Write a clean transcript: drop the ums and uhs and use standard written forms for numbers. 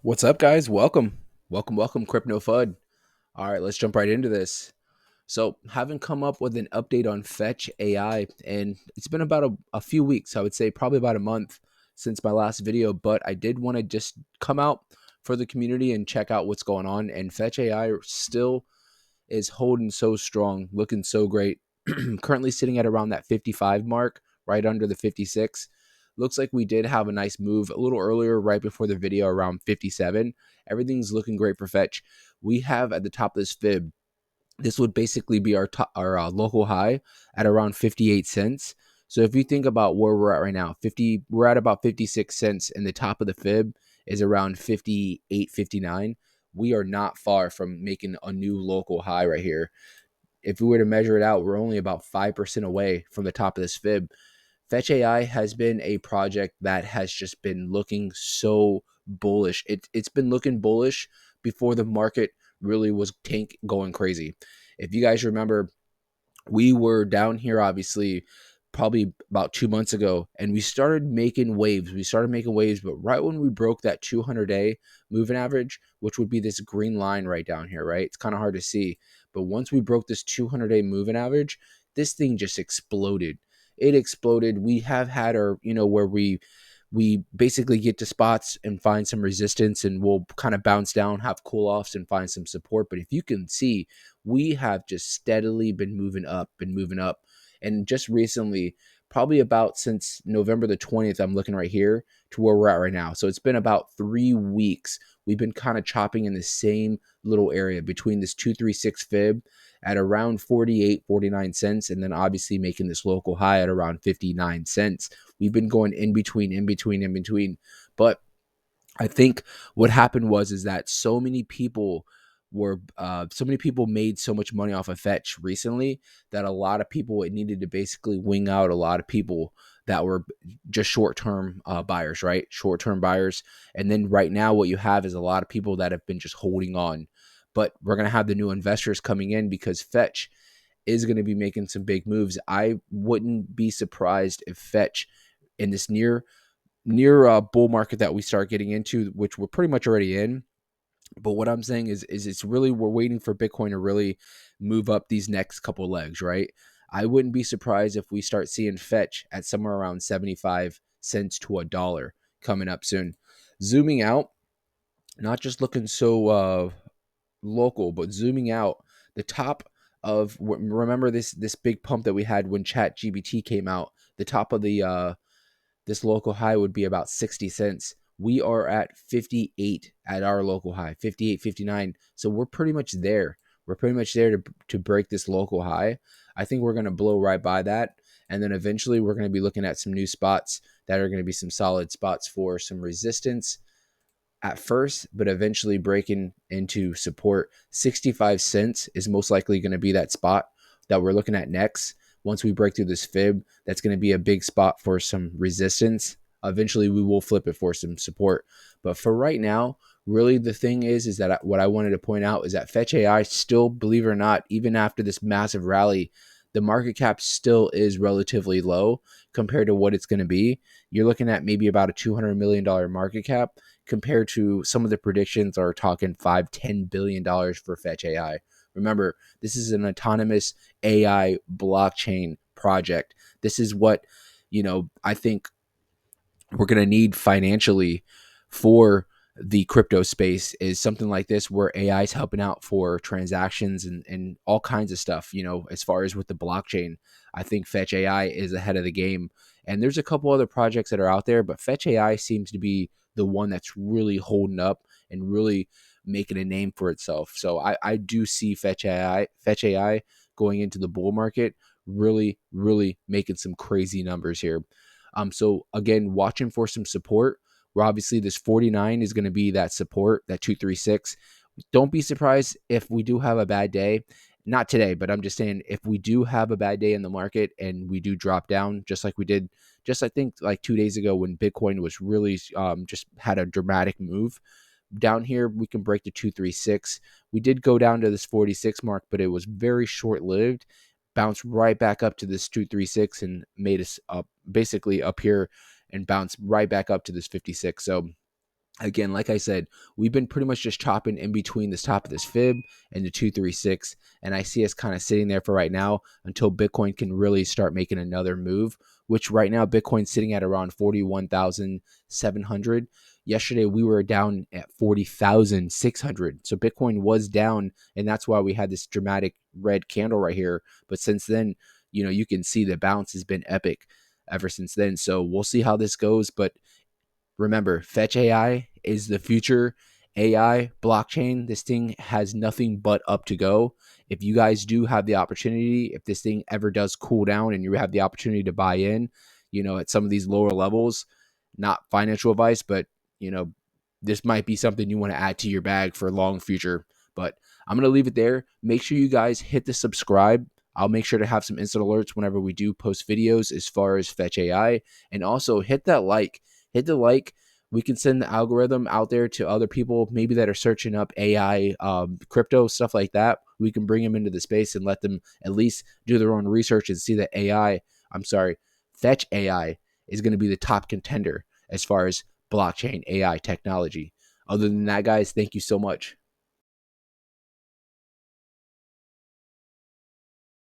What's up, guys? Welcome, Crypto FUD. All right, let's jump right into this. So, having come up with an update on Fetch AI, and it's been about a few weeks, I would say probably about a month since my last video, but I did want to just come out for the community and check out what's going on. And Fetch AI still is holding so strong, looking so great. Currently sitting at around that 55 mark, right under the 56. Looks like we did have a nice move a little earlier, right before the video, around 57. Everything's looking great for Fetch. We have at the top of this fib, this would basically be our local high at around 58 cents. So if you think about where we're at right now, we're at about 56 cents, and the top of the fib is around 58, 59. We are not far from making a new local high right here. If we were to measure it out, we're only about 5% away from the top of this fib. Fetch AI has been a project that has just been looking so bullish. It's been looking bullish before the market really was tank going crazy. If you guys remember, we were down here obviously probably about 2 months ago, and we started making waves. But right when we broke that 200-day moving average, which would be this green line right down here, right? It's kind of hard to see, but once we broke this 200-day moving average, this thing just exploded. It exploded. We have had our, where we basically get to spots and find some resistance, and we'll kind of bounce down, have cool offs, and find some support. But if you can see, we have just steadily been moving up and moving up. And just recently, probably about since November the 20th, I'm looking right here to where we're at right now. So it's been about 3 weeks. We've been kind of chopping in the same little area between this 236 fib at around 48, 49 cents, and then obviously making this local high at around 59 cents. We've been going in between, in between, in between. But I think what happened was is that so many people made so much money off of Fetch recently that a lot of people, it needed to basically wing out a lot of people that were just short-term buyers, right? Short-term buyers. And then right now what you have is a lot of people that have been just holding on. But we're going to have the new investors coming in because Fetch is going to be making some big moves. I wouldn't be surprised if Fetch in this near bull market that we start getting into, which we're pretty much already in. But what I'm saying is it's really, we're waiting for Bitcoin to really move up these next couple legs, right? I wouldn't be surprised if we start seeing Fetch at somewhere around 75 cents to a dollar coming up soon. Zooming out, not just looking so local, but zooming out, the top of, remember this big pump that we had when Chat GBT came out, the top of the this local high would be about 60 cents. We are at 58 at our local high, 58, 59. So we're pretty much there. We're pretty much there to break this local high. I think we're going to blow right by that. And then eventually we're going to be looking at some new spots that are going to be some solid spots for some resistance at first, but eventually breaking into support. 65 cents is most likely going to be that spot that we're looking at next. Once we break through this fib, that's going to be a big spot for some resistance. Eventually, we will flip it for some support. But for right now, really the thing is that what I wanted to point out is that Fetch AI still, believe it or not, even after this massive rally, the market cap still is relatively low compared to what it's going to be. You're looking at maybe about a $200 million market cap compared to some of the predictions are talking $5-10 billion for Fetch AI. Remember, this is an autonomous AI blockchain project. This is what, I think we're going to need financially for the crypto space, is something like this where AI is helping out for transactions and all kinds of stuff. As far as with the blockchain, I think Fetch AI is ahead of the game. And there's a couple other projects that are out there, but Fetch AI seems to be the one that's really holding up and really making a name for itself. So I do see Fetch AI going into the bull market, really, really making some crazy numbers here. So again, watching for some support. Where obviously this 49 is going to be that support, that 236. Don't be surprised if we do have a bad day. Not today, but I'm just saying if we do have a bad day in the market and we do drop down, just like we did, just I think like 2 days ago when Bitcoin was really just had a dramatic move down here, we can break the 236. We did go down to this 46 mark, but it was very short lived. Bounced right back up to this 236 and made us up basically up here and bounced right back up to this 56. So Again, like I said, we've been pretty much just chopping in between this top of this fib and the 236, and I see us kind of sitting there for right now until Bitcoin can really start making another move, which right now Bitcoin's sitting at around 41,700. Yesterday we were down at 40,600. So Bitcoin was down, and that's why we had this dramatic red candle right here. But since then, you can see the bounce has been epic ever since then. So we'll see how this goes, but remember, Fetch.AI is the future AI blockchain. This thing has nothing but up to go. If you guys do have the opportunity, if this thing ever does cool down and you have the opportunity to buy in, at some of these lower levels, not financial advice, but, you know, this might be something you want to add to your bag for a long future. But I'm going to leave it there. Make sure you guys hit the subscribe. I'll make sure to have some instant alerts whenever we do post videos as far as Fetch.AI. And also hit that like. Hit the like. We can send the algorithm out there to other people, maybe that are searching up AI, crypto, stuff like that. We can bring them into the space and let them at least do their own research and see that Fetch.AI is going to be the top contender as far as blockchain AI technology. Other than that, guys, thank you so much.